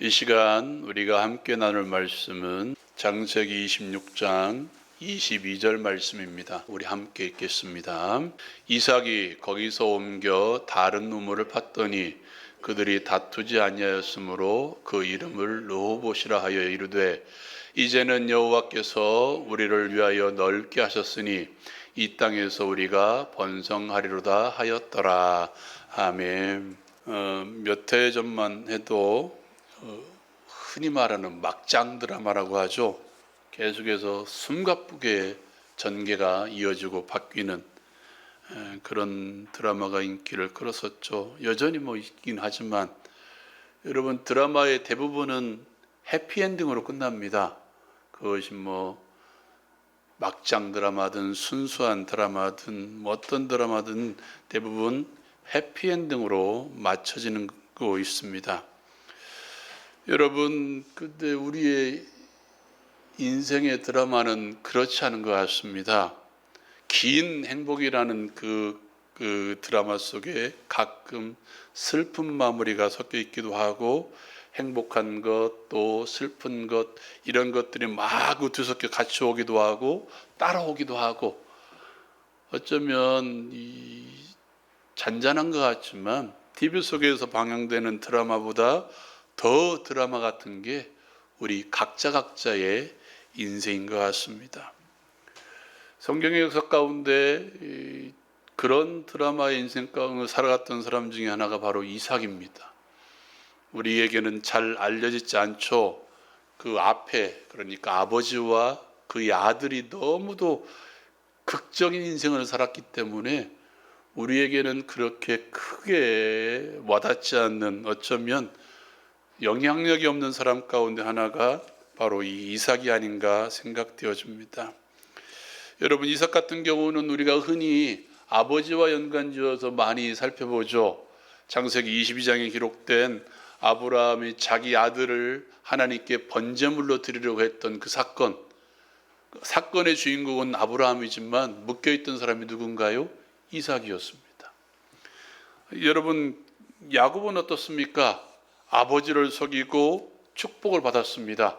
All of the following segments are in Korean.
이 시간 우리가 함께 나눌 말씀은 창세기 26장 22절 말씀입니다. 우리 함께 읽겠습니다. 이삭이 거기서 옮겨 다른 우물을 팠더니 그들이 다투지 아니하였으므로 그 이름을 르호봇이라 하여 이르되 이제는 여호와께서 우리를 위하여 넓게 하셨으니 이 땅에서 우리가 번성하리로다 하였더라. 아멘. 몇 해 전만 해도 흔히 말하는 막장 드라마라고 하죠. 계속해서 숨가쁘게 전개가 이어지고 바뀌는 그런 드라마가 인기를 끌었었죠. 여전히 있긴 하지만 여러분, 드라마의 대부분은 해피엔딩으로 끝납니다. 그것이 막장 드라마든 순수한 드라마든 어떤 드라마든 대부분 해피엔딩으로 맞춰지는 거 있습니다. 여러분, 근데 우리의 인생의 드라마는 그렇지 않은 것 같습니다. 긴 행복이라는 그 드라마 속에 가끔 슬픈 마무리가 섞여 있기도 하고 행복한 것, 또 슬픈 것, 이런 것들이 마구 뒤섞여 같이 오기도 하고 따라오기도 하고, 어쩌면 잔잔한 것 같지만 TV 속에서 방영되는 드라마보다 더 드라마 같은 게 우리 각자의 인생인 것 같습니다. 성경의 역사 가운데 그런 드라마의 인생 가운데 살아갔던 사람 중에 하나가 바로 이삭입니다. 우리에게는 잘 알려지지 않죠. 그 앞에, 그러니까 아버지와 그의 아들이 너무도 극적인 인생을 살았기 때문에 우리에게는 그렇게 크게 와닿지 않는, 어쩌면 영향력이 없는 사람 가운데 하나가 바로 이 이삭이 아닌가 생각되어집니다. 여러분, 이삭 같은 경우는 우리가 흔히 아버지와 연관지어서 많이 살펴보죠. 창세기 22장에 기록된 아브라함이 자기 아들을 하나님께 번제물로 드리려고 했던 그 사건의 주인공은 아브라함이지만 묶여있던 사람이 누군가요? 이삭이었습니다. 여러분, 야곱은 어떻습니까? 아버지를 속이고 축복을 받았습니다.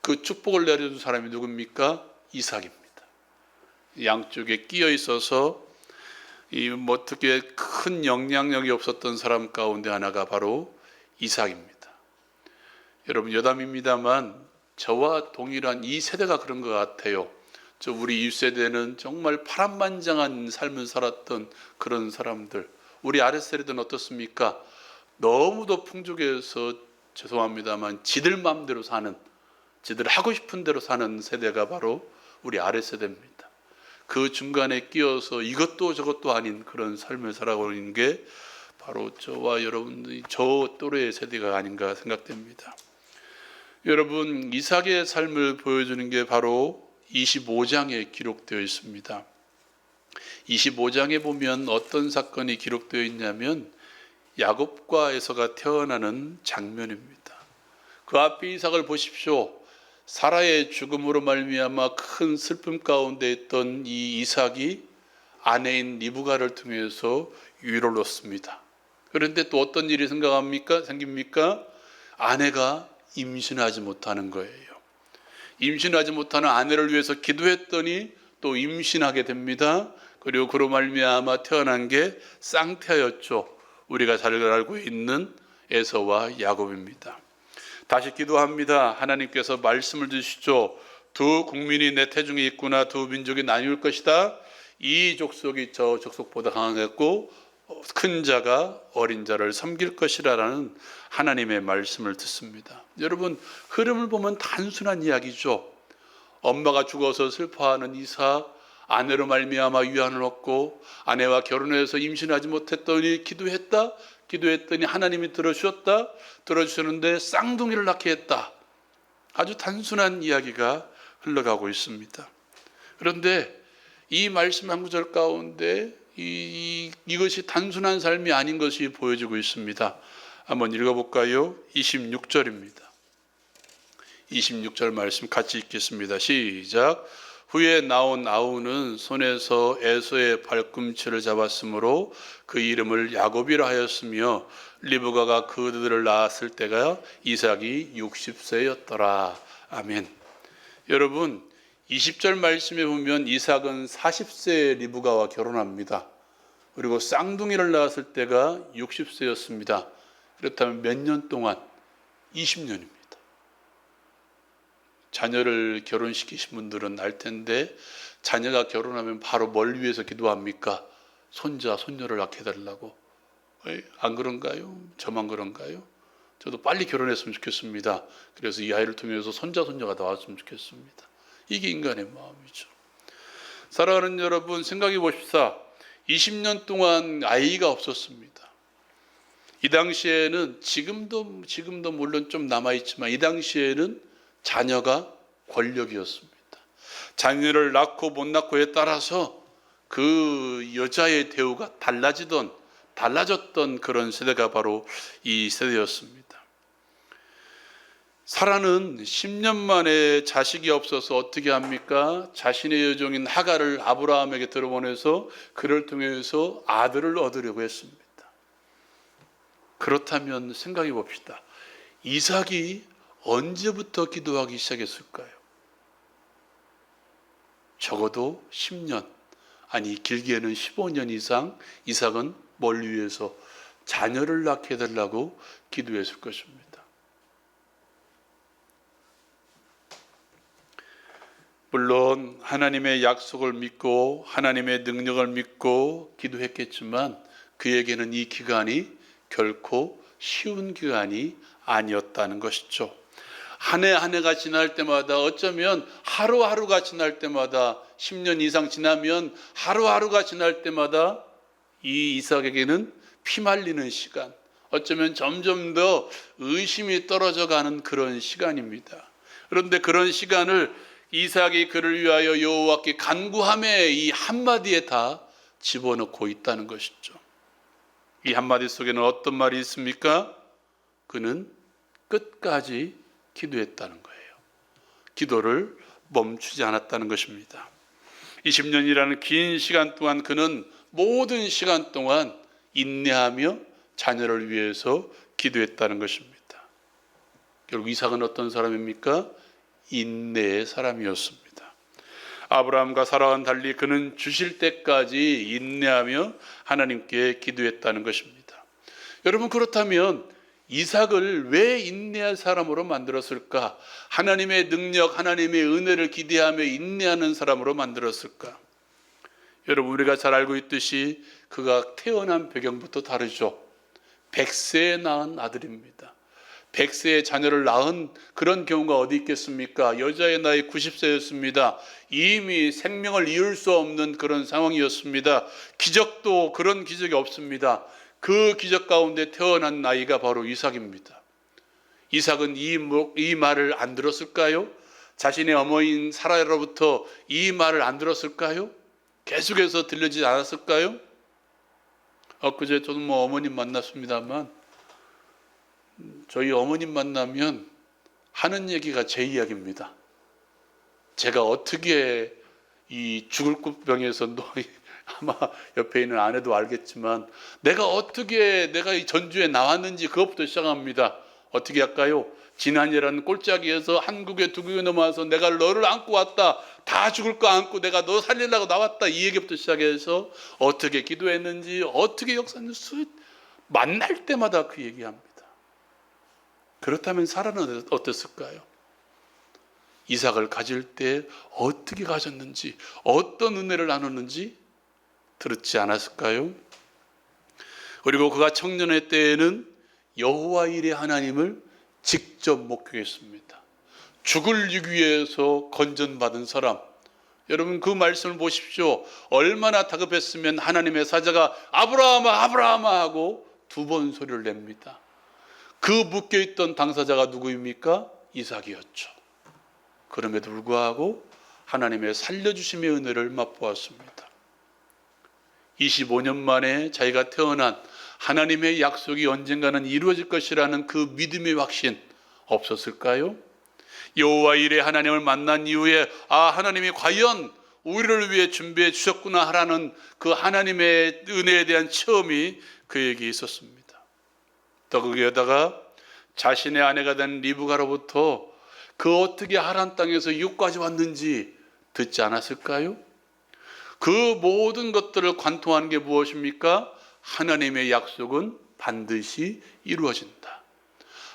그 축복을 내려준 사람이 누굽니까? 이삭입니다. 양쪽에 끼어 있어서 어떻게 큰 영향력이 없었던 사람 가운데 하나가 바로 이삭입니다. 여러분, 여담입니다만 저와 동일한 이 세대가 그런 것 같아요. 우리 이 세대는 정말 파란만장한 삶을 살았던 그런 사람들. 우리 아랫세대는 어떻습니까? 너무도 풍족해서 죄송합니다만 지들 마음대로 사는, 지들 하고 싶은 대로 사는 세대가 바로 우리 아랫세대입니다. 그 중간에 끼어서 이것도 저것도 아닌 그런 삶을 살아가고 있는 게 바로 저와 여러분들이 저 또래의 세대가 아닌가 생각됩니다. 여러분, 이삭의 삶을 보여주는 게 바로 25장에 기록되어 있습니다. 25장에 보면 어떤 사건이 기록되어 있냐면 야곱과 에서가 태어나는 장면입니다. 그 앞에 이삭을 보십시오. 사라의 죽음으로 말미암아 큰 슬픔 가운데 있던 이 이삭이 아내인 리브가를 통해서 위로를 얻습니다. 그런데 또 어떤 일이 생깁니까? 아내가 임신하지 못하는 거예요. 임신하지 못하는 아내를 위해서 기도했더니 또 임신하게 됩니다. 그리고 그로 말미암아 태어난 게 쌍태였죠. 우리가 잘 알고 있는 에서와 야곱입니다. 다시 기도합니다. 하나님께서 말씀을 주시죠. 두 국민이 내 태중에 있구나. 두 민족이 나뉠 것이다. 이 족속이 저 족속보다 강하겠고 큰 자가 어린 자를 섬길 것이라는 하나님의 말씀을 듣습니다. 여러분, 흐름을 보면 단순한 이야기죠. 엄마가 죽어서 슬퍼하는 이삭, 아내로 말미암아 위안을 얻고 아내와 결혼해서 임신하지 못했더니 기도했더니 하나님이 들어주셨는데 쌍둥이를 낳게 했다. 아주 단순한 이야기가 흘러가고 있습니다. 그런데 이 말씀 한 구절 가운데 이것이 단순한 삶이 아닌 것이 보여지고 있습니다. 한번 읽어볼까요? 26절입니다. 26절 말씀 같이 읽겠습니다. 시작. 후에 나온 아우는 손에서 에서의 발꿈치를 잡았으므로 그 이름을 야곱이라 하였으며 리브가가 그들을 낳았을 때가 이삭이 60세였더라. 아멘. 여러분, 20절 말씀에 보면 이삭은 40세에 리브가와 결혼합니다. 그리고 쌍둥이를 낳았을 때가 60세였습니다. 그렇다면 몇 년 동안? 20년입니다. 자녀를 결혼시키신 분들은 알 텐데 자녀가 결혼하면 바로 뭘 위해서 기도합니까? 손자, 손녀를 낳게 해달라고. 안 그런가요? 저만 그런가요? 저도 빨리 결혼했으면 좋겠습니다. 그래서 이 아이를 통해서 손자, 손녀가 나왔으면 좋겠습니다. 이게 인간의 마음이죠. 사랑하는 여러분, 생각해 보십시다. 20년 동안 아이가 없었습니다. 이 당시에는 지금도 물론 좀 남아있지만 이 당시에는 자녀가 권력이었습니다. 자녀를 낳고 못 낳고에 따라서 그 여자의 대우가 달라졌던 그런 세대가 바로 이 세대였습니다. 사라는 10년 만에 자식이 없어서 어떻게 합니까? 자신의 여종인 하갈을 아브라함에게 들어보내서 그를 통해서 아들을 얻으려고 했습니다. 그렇다면 생각해 봅시다. 이삭이 언제부터 기도하기 시작했을까요? 적어도 10년, 아니 길게는 15년 이상 이삭은 뭘 위해서? 자녀를 낳게 해달라고 기도했을 것입니다. 물론 하나님의 약속을 믿고 하나님의 능력을 믿고 기도했겠지만 그에게는 이 기간이 결코 쉬운 기간이 아니었다는 것이죠. 한 해 한 해가 지날 때마다 어쩌면 하루하루가 지날 때마다 10년 이상 지나면 하루하루가 지날 때마다 이 이삭에게는 피말리는 시간, 어쩌면 점점 더 의심이 떨어져 가는 그런 시간입니다. 그런데 그런 시간을 이삭이 그를 위하여 여호와께 간구함에 이 한마디에 다 집어넣고 있다는 것이죠. 이 한마디 속에는 어떤 말이 있습니까? 그는 끝까지 기도했다는 거예요. 기도를 멈추지 않았다는 것입니다. 20년이라는 긴 시간 동안 그는 모든 시간 동안 인내하며 자녀를 위해서 기도했다는 것입니다. 결국 이삭은 어떤 사람입니까? 인내의 사람이었습니다. 아브라함과 사라와는 달리 그는 주실 때까지 인내하며 하나님께 기도했다는 것입니다. 여러분, 그렇다면 이삭을 왜 인내할 사람으로 만들었을까? 하나님의 능력, 하나님의 은혜를 기대하며 인내하는 사람으로 만들었을까? 여러분, 우리가 잘 알고 있듯이 그가 태어난 배경부터 다르죠. 100세에 낳은 아들입니다. 100세의 자녀를 낳은 그런 경우가 어디 있겠습니까? 여자의 나이 90세였습니다. 이미 생명을 이을 수 없는 그런 상황이었습니다. 기적도 그런 기적이 없습니다. 그 기적 가운데 태어난 아이가 바로 이삭입니다. 이삭은 이 말을 안 들었을까요? 자신의 어머니인 사라로부터 이 말을 안 들었을까요? 계속해서 들리지 않았을까요? 엊그제 저도 어머님 만났습니다만 저희 어머님 만나면 하는 얘기가 제 이야기입니다. 제가 어떻게 이 죽을 병에서 아마 옆에 있는 아내도 알겠지만 내가 이 전주에 나왔는지 그것부터 시작합니다. 어떻게 할까요? 지난해라는 꼴짜기에서 한국에 두국에 넘어와서 내가 너를 안고 왔다. 다 죽을 거 안고 내가 너 살리려고 나왔다. 이 얘기부터 시작해서 어떻게 기도했는지 어떻게 역사했는지 만날 때마다 그 얘기합니다. 그렇다면 사라는 어땠을까요? 이삭을 가질 때 어떻게 가졌는지 어떤 은혜를 나눴는지 들었지 않았을까요? 그리고 그가 청년의 때에는 여호와 일의 하나님을 직접 목격했습니다. 죽을 위기에서 건전받은 사람, 여러분 그 말씀을 보십시오. 얼마나 다급했으면 하나님의 사자가 아브라함아 아브라함아 하고 2번 소리를 냅니다. 그 묶여있던 당사자가 누구입니까? 이삭이었죠. 그럼에도 불구하고 하나님의 살려주심의 은혜를 맛보았습니다. 25년 만에 자기가 태어난 하나님의 약속이 언젠가는 이루어질 것이라는 그 믿음의 확신 없었을까요? 여호와 이레 하나님을 만난 이후에 하나님이 과연 우리를 위해 준비해 주셨구나 하라는 그 하나님의 은혜에 대한 체험이 그에게 있었습니다. 또 거기에다가 자신의 아내가 된 리브가로부터 그 어떻게 하란 땅에서 이웃까지 왔는지 듣지 않았을까요? 그 모든 것들을 관통하는 게 무엇입니까? 하나님의 약속은 반드시 이루어진다.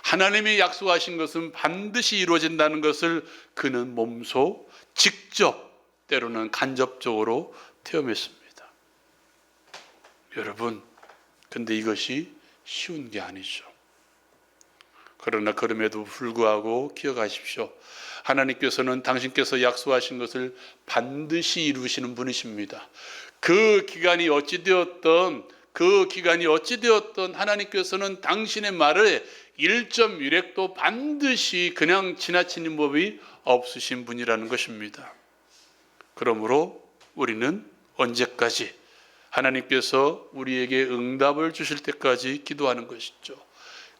하나님이 약속하신 것은 반드시 이루어진다는 것을 그는 몸소 직접 때로는 간접적으로 체험했습니다. 여러분, 근데 이것이 쉬운 게 아니죠. 그러나 그럼에도 불구하고 기억하십시오. 하나님께서는 당신께서 약속하신 것을 반드시 이루시는 분이십니다. 그 기간이 어찌되었던 하나님께서는 당신의 말에 1.1획도 반드시 그냥 지나치는 법이 없으신 분이라는 것입니다. 그러므로 우리는 언제까지 하나님께서 우리에게 응답을 주실 때까지 기도하는 것이죠.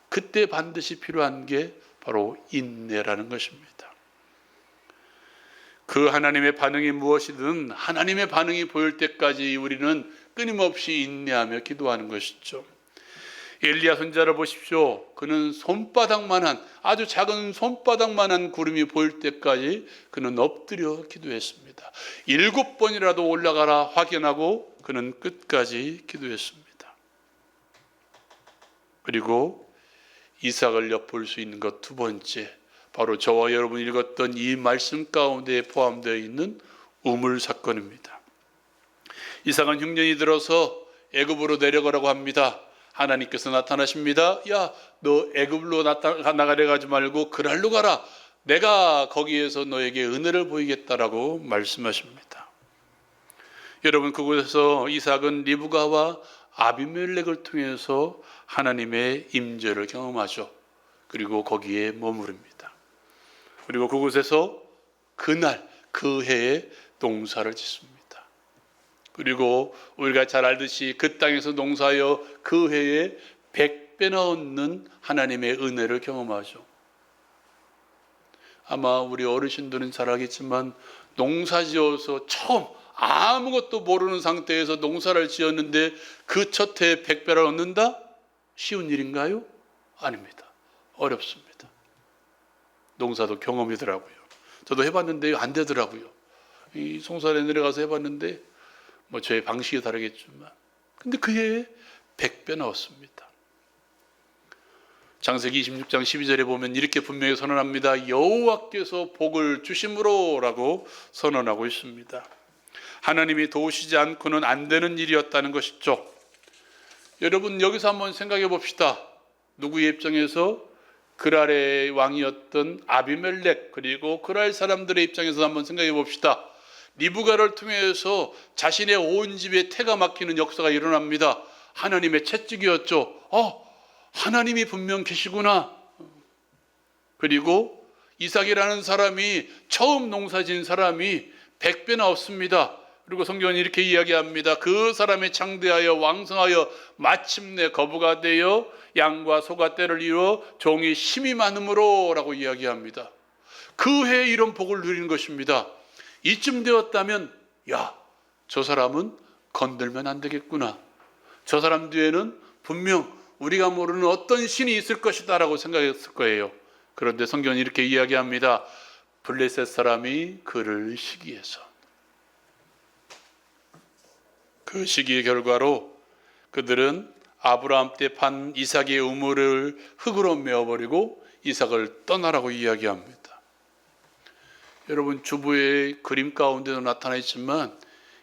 그때 반드시 필요한 게 바로 인내라는 것입니다. 그 하나님의 반응이 무엇이든 하나님의 반응이 보일 때까지 우리는 끊임없이 인내하며 기도하는 것이죠. 엘리야 손자를 보십시오. 그는 손바닥만한, 아주 작은 손바닥만한 구름이 보일 때까지 그는 엎드려 기도했습니다. 7번이라도 올라가라 확인하고 그는 끝까지 기도했습니다. 그리고 이삭을 엿볼 수 있는 것 두 번째, 바로 저와 여러분이 읽었던 이 말씀 가운데 포함되어 있는 우물 사건입니다. 이삭은 흉년이 들어서 애굽으로 내려가라고 합니다. 하나님께서 나타나십니다. 야, 너 애굽으로 나가려 가지 말고 그랄로 가라. 내가 거기에서 너에게 은혜를 보이겠다라고 말씀하십니다. 여러분, 그곳에서 이삭은 리브가와 아비멜렉을 통해서 하나님의 임재를 경험하죠. 그리고 거기에 머무릅니다. 그리고 그곳에서 그날 그 해에 농사를 짓습니다. 그리고 우리가 잘 알듯이 그 땅에서 농사하여 그 해에 100배나 얻는 하나님의 은혜를 경험하죠. 아마 우리 어르신들은 잘 알겠지만 농사지어서 처음 아무것도 모르는 상태에서 농사를 지었는데 그 첫 해에 100배를 얻는다? 쉬운 일인가요? 아닙니다. 어렵습니다. 농사도 경험이더라고요. 저도 해봤는데 안 되더라고요. 이 송산에 내려가서 해봤는데 뭐 저의 방식이 다르겠지만 근데 그 해에 100배 나왔습니다. 창세기 26장 12절에 보면 이렇게 분명히 선언합니다. 여호와께서 복을 주심으로 라고 선언하고 있습니다. 하나님이 도우시지 않고는 안 되는 일이었다는 것이죠. 여러분, 여기서 한번 생각해 봅시다. 누구의 입장에서? 그랄의 왕이었던 아비멜렉, 그리고 그랄 사람들의 입장에서 한번 생각해 봅시다. 리브가를 통해서 자신의 온 집에 태가 막히는 역사가 일어납니다. 하나님의 채찍이었죠. 하나님이 분명 계시구나. 그리고 이삭이라는 사람이 처음 농사진 사람이 100배나 얻습니다. 그리고 성경은 이렇게 이야기합니다. 그 사람이 창대하여 왕성하여 마침내 거부가 되어 양과 소가 떼를 이루어 종이 힘이 많음으로 라고 이야기합니다. 그 해에 이런 복을 누리는 것입니다. 이쯤 되었다면 저 사람은 건들면 안 되겠구나. 저 사람 뒤에는 분명 우리가 모르는 어떤 신이 있을 것이다 라고 생각했을 거예요. 그런데 성경은 이렇게 이야기합니다. 블레셋 사람이 그를 시기해서, 그 시기의 결과로 그들은 아브라함 때 판 이삭의 우물을 흙으로 메어버리고 이삭을 떠나라고 이야기합니다. 여러분, 주부의 그림 가운데도 나타나 있지만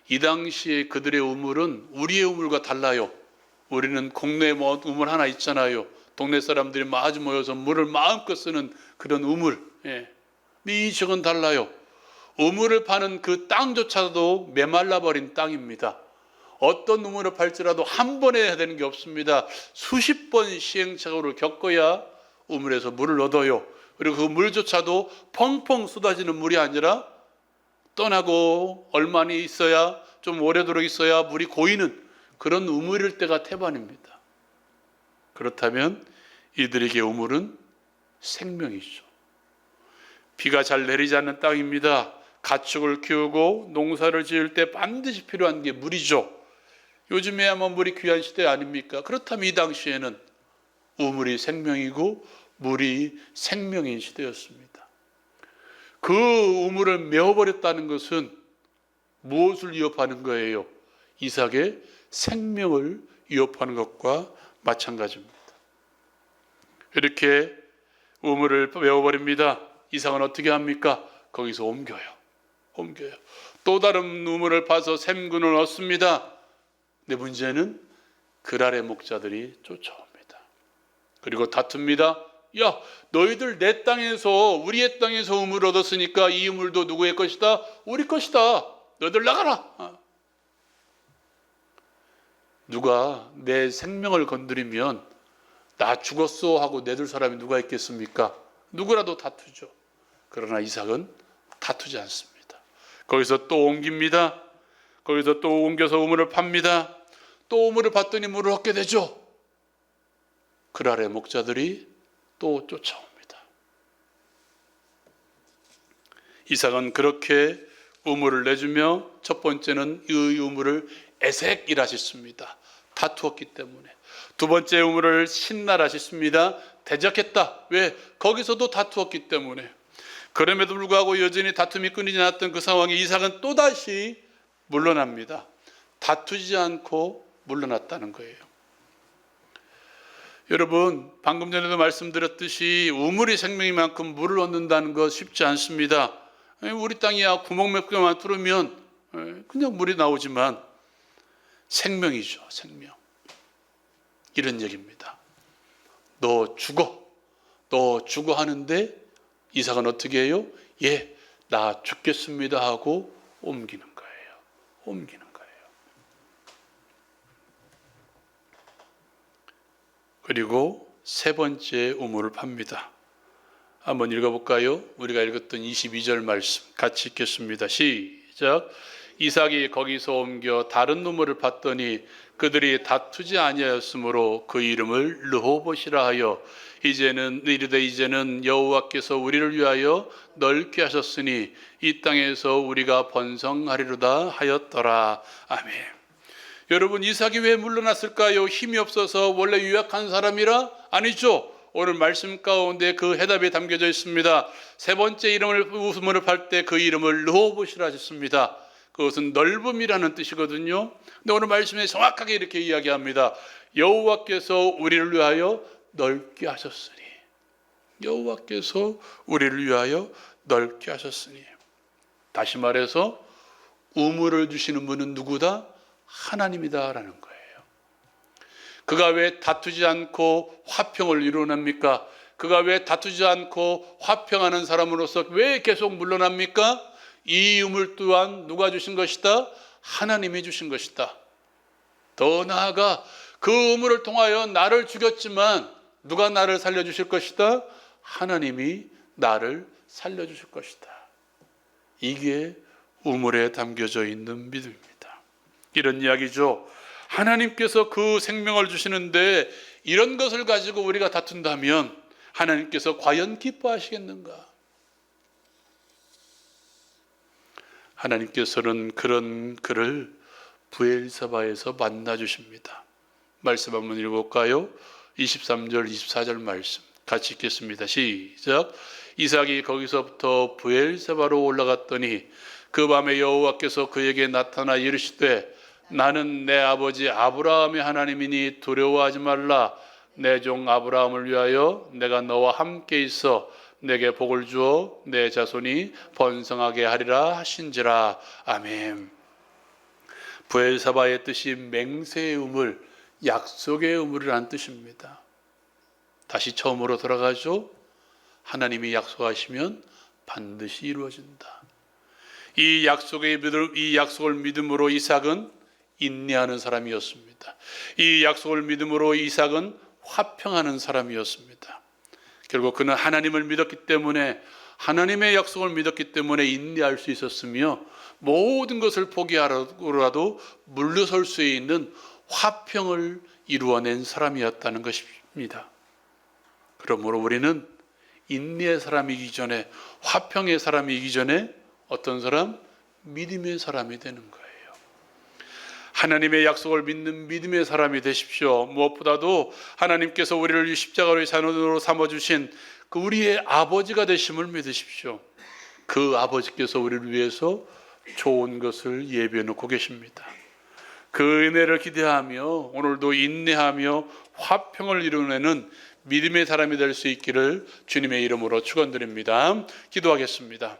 이 당시에 그들의 우물은 우리의 우물과 달라요. 우리는 국내에 우물 하나 있잖아요. 동네 사람들이 마주 모여서 물을 마음껏 쓰는 그런 우물. 근데 이 지역은 달라요. 우물을 파는 그 땅조차도 메말라버린 땅입니다. 어떤 우물을 팔지라도 한 번에 해야 되는 게 없습니다. 수십 번 시행착오를 겪어야 우물에서 물을 얻어요. 그리고 그 물조차도 펑펑 쏟아지는 물이 아니라 떠나고 얼마나 있어야, 좀 오래도록 있어야 물이 고이는 그런 우물일 때가 태반입니다. 그렇다면 이들에게 우물은 생명이죠. 비가 잘 내리지 않는 땅입니다. 가축을 키우고 농사를 지을 때 반드시 필요한 게 물이죠. 요즘에야만 물이 귀한 시대 아닙니까? 그렇다면 이 당시에는 우물이 생명이고 물이 생명인 시대였습니다. 그 우물을 메워버렸다는 것은 무엇을 위협하는 거예요? 이삭의 생명을 위협하는 것과 마찬가지입니다. 이렇게 우물을 메워버립니다. 이삭은 어떻게 합니까? 거기서 옮겨요. 또 다른 우물을 파서 샘근을 얻습니다. 근데 문제는 그랄의 목자들이 쫓아옵니다. 그리고 다툽니다. 야, 너희들 내 땅에서, 우리의 땅에서 우물을 얻었으니까 이 우물도 누구의 것이다? 우리 것이다. 너희들 나가라. 누가 내 생명을 건드리면 나 죽었어 하고 내둘 사람이 누가 있겠습니까? 누구라도 다투죠. 그러나 이삭은 다투지 않습니다. 거기서 또 옮깁니다. 거기서 또 옮겨서 우물을 팝니다. 또 우물을 팠더니 물을 얻게 되죠. 그랄의 목자들이 또 쫓아옵니다. 이삭은 그렇게 우물을 내주며 첫 번째는 이 우물을 에색이라 짓습니다. 다투었기 때문에. 두 번째 우물을 신나라 짓습니다. 대적했다. 왜? 거기서도 다투었기 때문에. 그럼에도 불구하고 여전히 다툼이 끊이지 않았던 그 상황에 이삭은 또다시 물러납니다. 다투지 않고 물러났다는 거예요. 여러분, 방금 전에도 말씀드렸듯이 우물이 생명인 만큼 물을 얻는다는 것 쉽지 않습니다. 우리 땅이야 구멍 몇 개만 뚫으면 그냥 물이 나오지만 생명이죠, 생명. 이런 얘기입니다. 너 죽어 하는데 이삭은 어떻게 해요? 예, 나 죽겠습니다 하고 옮기는 거예요. 그리고 세 번째 우물을 팝니다. 한번 읽어볼까요? 우리가 읽었던 22절 말씀 같이 읽겠습니다. 시작. 이삭이 거기서 옮겨 다른 우물을 팠더니 그들이 다투지 아니하였으므로 그 이름을 르호봇이라 하여 이제는 여호와께서 우리를 위하여 넓게 하셨으니 이 땅에서 우리가 번성하리로다 하였더라. 아멘. 여러분, 이삭이 왜 물러났을까요? 힘이 없어서 원래 유약한 사람이라? 아니죠. 오늘 말씀 가운데 그 해답이 담겨져 있습니다. 세 번째 우물을 팔 때 그 이름을 르호봇이라 하셨습니다. 그것은 넓음이라는 뜻이거든요. 근데 오늘 말씀에 정확하게 이렇게 이야기합니다. 여호와께서 우리를 위하여 넓게 하셨으니. 여호와께서 우리를 위하여 넓게 하셨으니. 다시 말해서 우물을 주시는 분은 누구다? 하나님이다라는 거예요. 그가 왜 다투지 않고 화평을 이루어냅니까? 그가 왜 다투지 않고 화평하는 사람으로서 왜 계속 물러납니까? 이 우물 또한 누가 주신 것이다? 하나님이 주신 것이다. 더 나아가 그 우물을 통하여 나를 죽였지만 누가 나를 살려주실 것이다? 하나님이 나를 살려주실 것이다. 이게 우물에 담겨져 있는 믿음입니다. 이런 이야기죠. 하나님께서 그 생명을 주시는데 이런 것을 가지고 우리가 다툰다면 하나님께서 과연 기뻐하시겠는가? 하나님께서는 그런 그를 브엘사바에서 만나 주십니다. 말씀 한번 읽어볼까요? 23절 24절 말씀 같이 읽겠습니다. 시작. 이삭이 거기서부터 브엘사바로 올라갔더니 그 밤에 여호와께서 그에게 나타나 이르시되 나는 내 아버지 아브라함의 하나님이니 두려워하지 말라. 내 종 아브라함을 위하여 내가 너와 함께 있어 내게 복을 주어 내 자손이 번성하게 하리라 하신지라. 아멘. 브엘사바의 뜻이 맹세의 우물, 약속의 우물이라는 뜻입니다. 다시 처음으로 돌아가죠. 하나님이 약속하시면 반드시 이루어진다. 이 약속을 믿음으로 이삭은 인내하는 사람이었습니다. 이 약속을 믿음으로 이삭은 화평하는 사람이었습니다. 결국 그는 하나님을 믿었기 때문에, 하나님의 약속을 믿었기 때문에 인내할 수 있었으며 모든 것을 포기하고라도 물러설 수 있는 화평을 이루어낸 사람이었다는 것입니다. 그러므로 우리는 인내의 사람이기 전에, 화평의 사람이기 전에 어떤 사람? 믿음의 사람이 되는 거예요. 하나님의 약속을 믿는 믿음의 사람이 되십시오. 무엇보다도 하나님께서 우리를 십자가의 자녀로 삼아주신 그 우리의 아버지가 되심을 믿으십시오. 그 아버지께서 우리를 위해서 좋은 것을 예비해 놓고 계십니다. 그 은혜를 기대하며 오늘도 인내하며 화평을 이루는 믿음의 사람이 될 수 있기를 주님의 이름으로 축원드립니다. 기도하겠습니다.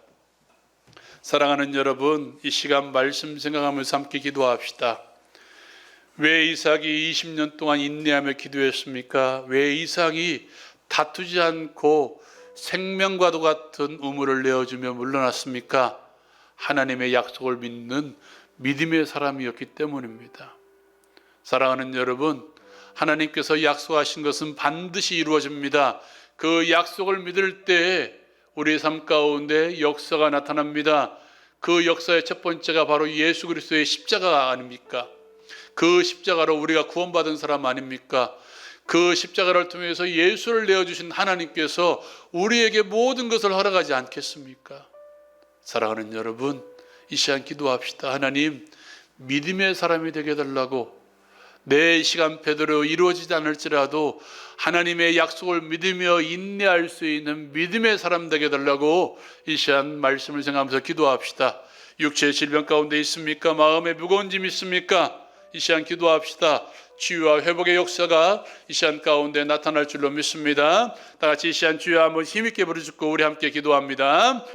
사랑하는 여러분, 이 시간 말씀 생각하면서 함께 기도합시다. 왜 이삭이 20년 동안 인내하며 기도했습니까? 왜 이삭이 다투지 않고 생명과도 같은 우물을 내어주며 물러났습니까? 하나님의 약속을 믿는 믿음의 사람이었기 때문입니다. 사랑하는 여러분, 하나님께서 약속하신 것은 반드시 이루어집니다. 그 약속을 믿을 때 우리의 삶 가운데 역사가 나타납니다. 그 역사의 첫 번째가 바로 예수 그리스도의 십자가 아닙니까? 그 십자가로 우리가 구원받은 사람 아닙니까? 그 십자가를 통해서 예수를 내어주신 하나님께서 우리에게 모든 것을 허락하지 않겠습니까? 사랑하는 여러분, 이 시간 기도합시다. 하나님, 믿음의 사람이 되게 해달라고, 내 시간표대로 이루어지지 않을지라도 하나님의 약속을 믿으며 인내할 수 있는 믿음의 사람 되게 해달라고 이 시간 말씀을 생각하면서 기도합시다. 육체의 질병 가운데 있습니까? 마음의 무거운 짐 있습니까? 이 시간 기도합시다. 치유와 회복의 역사가 이 시간 가운데 나타날 줄로 믿습니다. 다 같이 이 시간 주여 한번 힘있게 부르짖고 우리 함께 기도합니다.